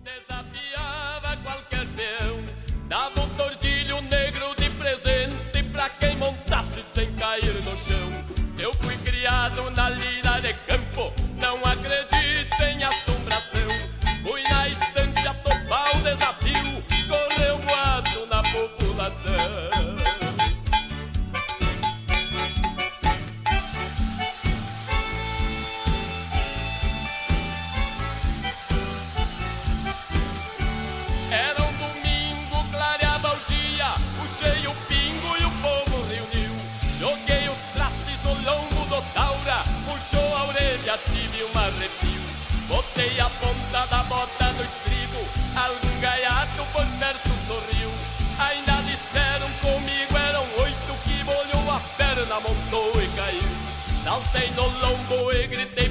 Desafiava qualquer peão, dava um tordilho negro de presente pra quem montasse sem cair no chão. Eu fui criado na lida de campo, não acredito em assombração. Fui na estância topar o desafio, correu boato na população. Era um domingo, clareava o dia, puxei o pingo e o povo reuniu. Joguei os trastes no lombo do taura, puxou a orelha, tive um arrepio. Botei a ponta da bota no estribo, algum gaiato por perto sorriu. Ainda disseram comigo, eram 8 que molhou a perna, montou e caiu. Saltei no lombo e gritei